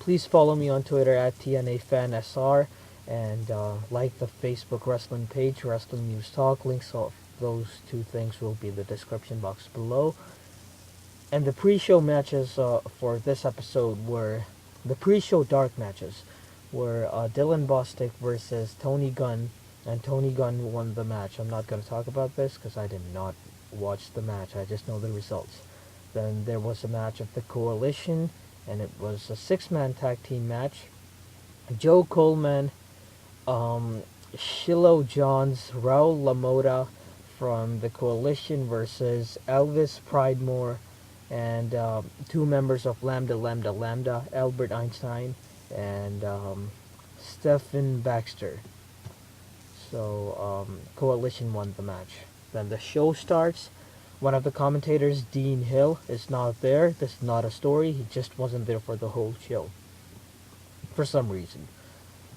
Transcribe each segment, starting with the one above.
please follow me on Twitter at TNAFanSR, and like the Facebook wrestling page, Wrestling News Talk. Links of those two things will be in the description box below. And the pre-show matches for this episode were the pre-show dark matches were Dylan Bostic versus Tony Gunn, and Tony Gunn won the match. I'm not going to talk about this because I did not watch the match. I just know the results. Then there was a match of the Coalition, and it was a 6-man tag team match. Joe Coleman, Shiloh Johns, Raul LaMotta from the Coalition versus Elvis Pridemore and 2 members of Lambda Lambda Lambda, Albert Einstein and Stephen Baxter. So Coalition won the match. Then the show starts. One of the commentators, Dean Hill, is not there. This is not a story. He just wasn't there for the whole show for some reason.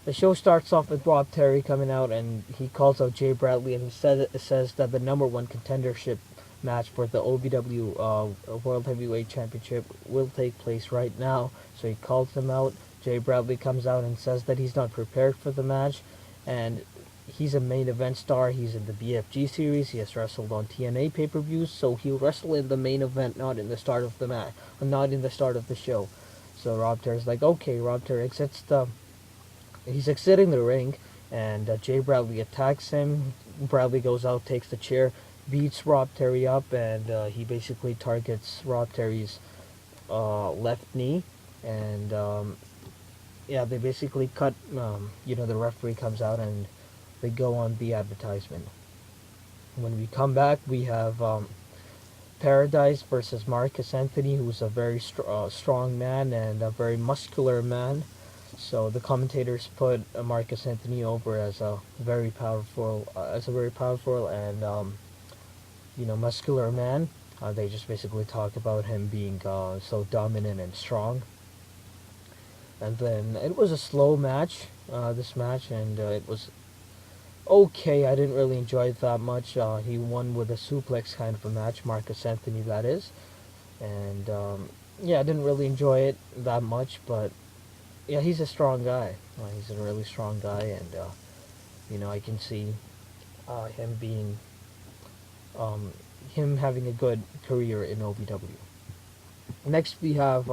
The show starts off with Rob Terry coming out, and he calls out Jay Bradley, and he says that the number 1 contendership match for the OVW World Heavyweight Championship will take place right now. So he calls them out. Jay Bradley comes out and says that he's not prepared for the match, and he's a main event star. He's in the BFG series. He has wrestled on TNA pay-per-views, so he'll wrestle in the main event, not in the start of the match, not in the start of the show. So Rob Terry's like, okay. Rob Terry he's exiting the ring, and Jay Bradley attacks him. Bradley goes out, takes the chair, beats Rob Terry up, and he basically targets Rob Terry's left knee, and they basically cut. The referee comes out and they go on the advertisement. When we come back, we have Paradise versus Marcus Anthony, who's a very strong man and a very muscular man. So the commentators put Marcus Anthony over as a very powerful and muscular man. They just basically talk about him being so dominant and strong. And then it was a slow match, this match, and it was okay. I didn't really enjoy it that much. He won with a suplex kind of a match, Marcus Anthony, that is. And I didn't really enjoy it that much, but yeah, he's a strong guy. He's a really strong guy, and I can see him being him having a good career in OVW. Next we have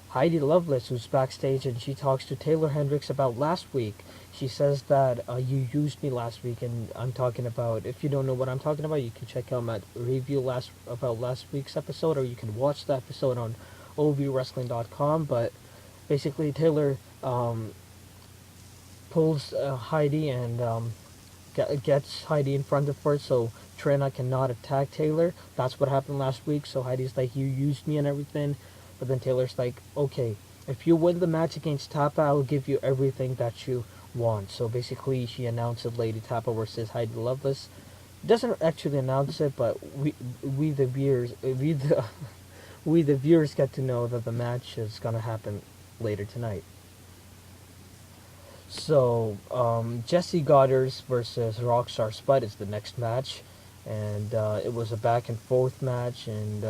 Heidi Loveless, who's backstage, and she talks to Taeler Hendrix about last week. She says that you used me last week, and I'm talking about, if you don't know what I'm talking about, you can check out my review about last week's episode, or you can watch the episode on ovwrestling.com. But basically, Taeler pulls Heidi and gets Heidi in front of her, so Trina cannot attack Taeler. That's what happened last week. So Heidi's like, you used me and everything. But then Taylor's like, okay, if you win the match against Tapa, I'll give you everything that you want. So basically, she announces Lady Tapa versus Heidi Loveless. Doesn't actually announce it, but we the viewers get to know that the match is gonna happen later tonight. So Jessie Godderz versus Rockstar Spud is the next match, and it was a back and forth match, and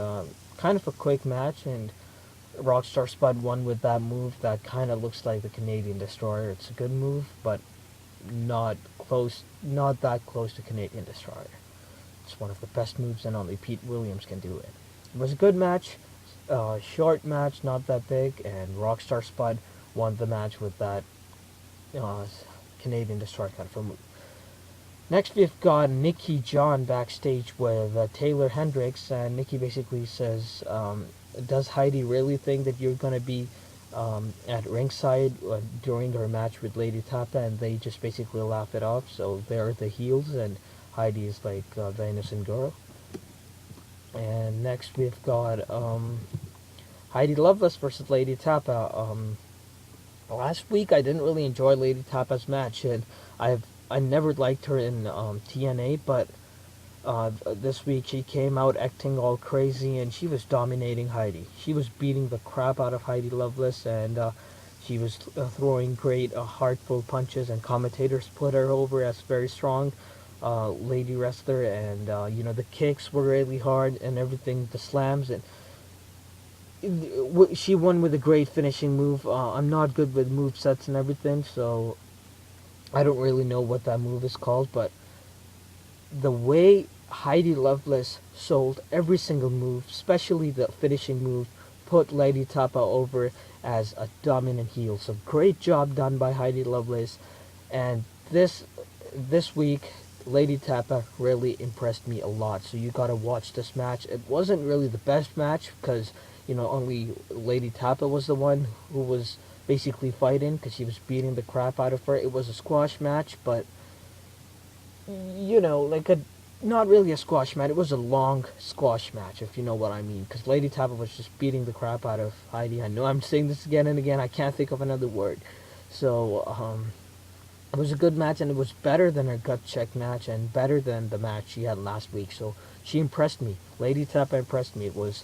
kind of a quick match, and Rockstar Spud won with that move that kind of looks like the Canadian Destroyer. It's a good move, but not that close to Canadian Destroyer. It's one of the best moves, and only Pete Williams can do it. It was a good match, short match, not that big, and Rockstar Spud won the match with that Canadian Destroyer kind of a move. Next, we've got Mickie John backstage with Taeler Hendrix, and Mickie basically says, does Heidi really think that you're going to be at ringside during her match with Lady Tapa? And they just basically laugh it off. So they're the heels, and Heidi is like the innocent girl. And next we've got Heidi Loveless versus Lady Tapa. Last week I didn't really enjoy Lady Tapa's match, and I never liked her in TNA, but this week she came out acting all crazy, and she was dominating Heidi. She was beating the crap out of Heidi Loveless, and she was throwing great heartful punches, and commentators put her over as very strong lady wrestler, and the kicks were really hard and everything, the slams, and she won with a great finishing move. I'm not good with move sets and everything, so I don't really know what that move is called, but the way Heidi Loveless sold every single move, especially the finishing move, put Lei'd Tapa over as a dominant heel. So great job done by Heidi Loveless, and this week Lei'd Tapa really impressed me a lot. So you gotta watch this match. It wasn't really the best match because only Lei'd Tapa was the one who was basically fighting because she was beating the crap out of her. It was a squash match, but like not really a squash match. It was a long squash match, if you know what I mean. Because Lei'd Tapa was just beating the crap out of Heidi. I know I'm saying this again and again. I can't think of another word. So it was a good match, and it was better than her gut check match and better than the match she had last week. So she impressed me. Lei'd Tapa impressed me. It was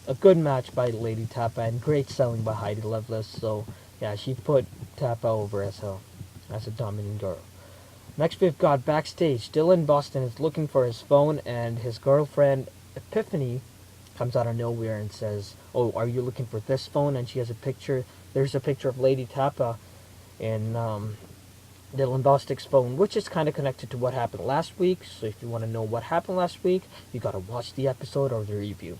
a good match by Lei'd Tapa and great selling by Heidi Loveless. So yeah, she put Tapa over as a dominant girl. Next we've got backstage. Still in Boston is looking for his phone, and his girlfriend Epiphany comes out of nowhere and says, "Oh, are you looking for this phone?" And she has a picture. There's a picture of Lei'd Tapa in Dylan Bostic's phone, which is kind of connected to what happened last week. So if you want to know what happened last week, you gotta watch the episode or the review.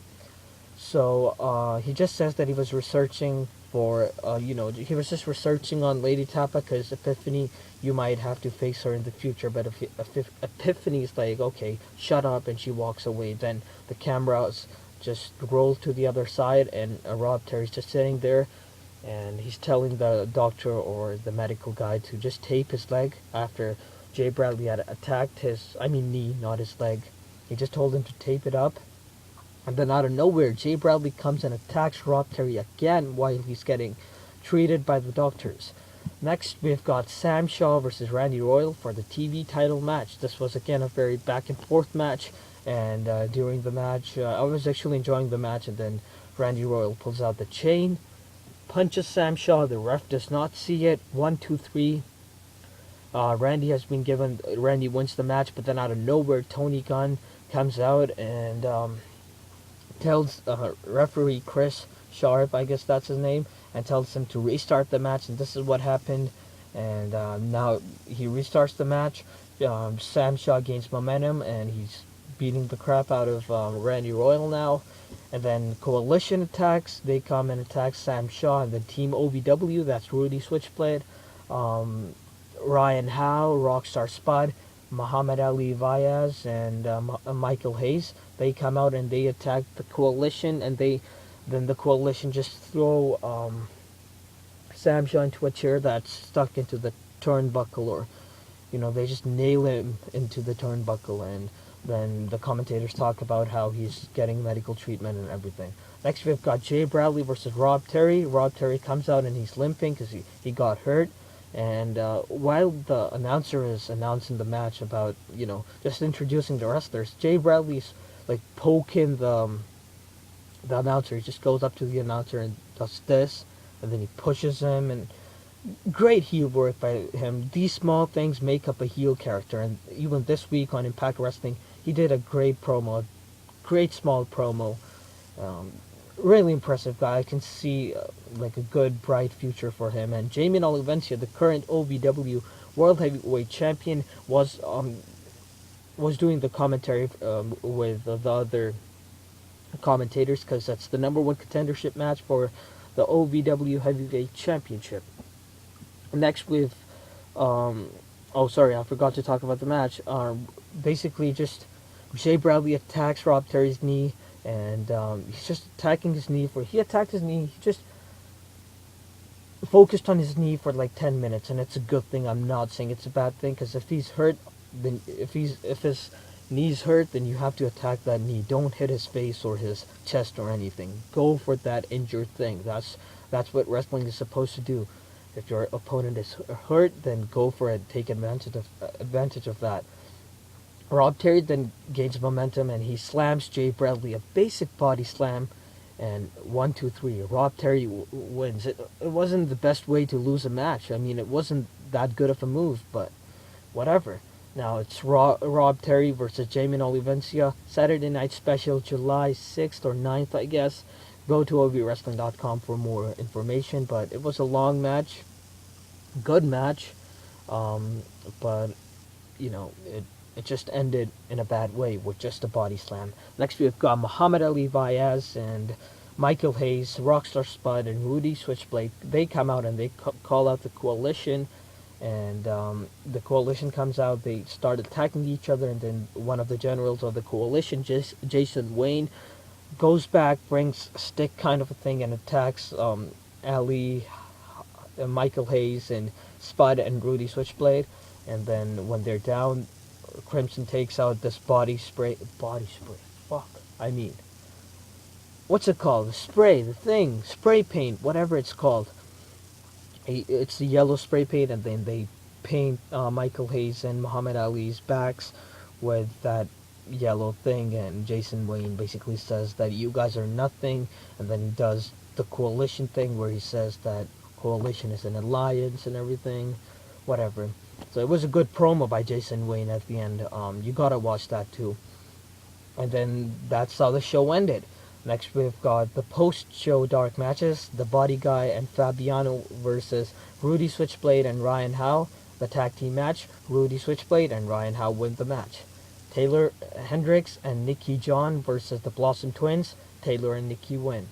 So he just says that he was researching for, he was just researching on Lei'd Tapa because Epiphany, you might have to face her in the future. But if Epiphany's like, okay, shut up, and she walks away, then the cameras just roll to the other side, and Rob Terry's just sitting there, and he's telling the doctor or the medical guy to just tape his leg after Jay Bradley had attacked his, knee, not his leg. He just told him to tape it up. And then out of nowhere, Jay Bradley comes and attacks Rob Terry again while he's getting treated by the doctors. Next, we've got Sam Shaw versus Randy Royal for the TV title match. This was again a very back and forth match, and during the match, I was actually enjoying the match, and then Randy Royal pulls out the chain, punches Sam Shaw. The ref does not see it. 1, 2, 3. Randy wins the match, but then out of nowhere, Tony Gunn comes out and tells referee Chris Sharp, I guess that's his name, and tells him to restart the match, and this is what happened. And now he restarts the match. Sam Shaw gains momentum, and he's beating the crap out of Randy Royal now. And then Coalition attacks. They come and attack Sam Shaw, and then Team OVW, that's Rudy, Switchblade, Ryan Howe, Rockstar Spud, Muhammad Ali, Vaez, and Michael Hayes. They come out and they attack the Coalition, and then the Coalition just throw Sam Shaw into a chair that's stuck into the turnbuckle, or they just nail him into the turnbuckle, and then the commentators talk about how he's getting medical treatment and everything. Next we've got Jay Bradley versus Rob Terry. Rob Terry comes out and he's limping because he got hurt. And while the announcer is announcing the match about, just introducing the wrestlers, Jay Bradley's like poking the announcer. He just goes up to the announcer and does this, and then he pushes him, and great heel work by him. These small things make up a heel character, and even this week on Impact Wrestling, he did a great promo, great small promo. Really impressive guy. I can see like a good, bright future for him. And Jamin Olivencia, the current OVW World Heavyweight Champion, was doing the commentary with the other commentators, because that's the #1 contendership match for the OVW Heavyweight Championship. Next with I forgot to talk about the match. Basically just Jay Bradley attacks Rob Terry's knee, and he's just attacking his knee. He attacked his knee. He just focused on his knee for like 10 minutes, and it's a good thing. I'm not saying it's a bad thing, because if he's hurt, then if his knee's hurt, then you have to attack that knee. Don't hit his face or his chest or anything. Go for that injured thing. That's what wrestling is supposed to do. If your opponent is hurt, then go for it. Take advantage of that. Rob Terry then gains momentum, and he slams Jay Bradley, a basic body slam, and 1, 2, 3. Rob Terry wins. It wasn't the best way to lose a match. It wasn't that good of a move, but whatever. Now it's Rob Terry versus Jamin Olivencia, Saturday Night Special, July 6th or 9th, I guess. Go to ovwrestling.com for more information. But it was a long match, good match, but it just ended in a bad way with just a body slam. Next we've got Muhammad Ali, Vaez, and Michael Hayes, Rockstar, Spud, and Rudy Switchblade. They come out and they call out the coalition, and the coalition comes out. They start attacking each other, and then one of the generals of the coalition, Jason Wayne, goes back, brings a stick kind of a thing, and attacks Ali, Michael Hayes, and Spud and Rudy Switchblade. And then when they're down, Crimson takes out this body spray. Fuck. I mean, what's it called? The spray, the thing, spray paint, whatever it's called. It's the yellow spray paint, and then they paint Michael Hayes and Muhammad Ali's backs with that yellow thing. And Jason Wayne basically says that you guys are nothing, and then he does the coalition thing where he says that coalition is an alliance and everything, whatever. So it was a good promo by Jason Wayne at the end. You gotta watch that too. And then that's how the show ended. Next we've got the post-show dark matches. The Body Guy and Fabiano versus Rudy Switchblade and Ryan Howe. The tag team match. Rudy Switchblade and Ryan Howe win the match. Taeler, Hendrix, and Nikki John versus the Blossom Twins. Taeler and Nikki win.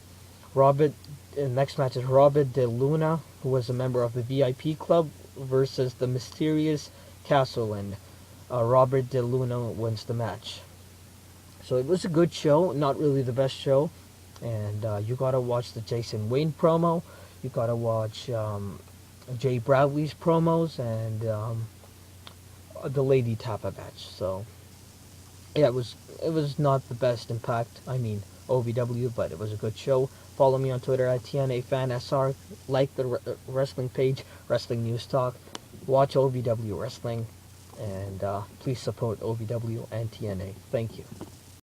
Next match is Robert De Luna, who was a member of the VIP club, versus the Mysterious Castle, and Robert De Luna wins the match. So it was a good show, not really the best show, and you gotta watch the Jason Wayne promo, you gotta watch Jay Bradley's promos, and the Lady Tapa match. So yeah, it was not the best Impact, OVW, but it was a good show. Follow me on Twitter at TNAFanSR. Like the wrestling page, Wrestling News Talk. Watch OVW Wrestling. And please support OVW and TNA. Thank you.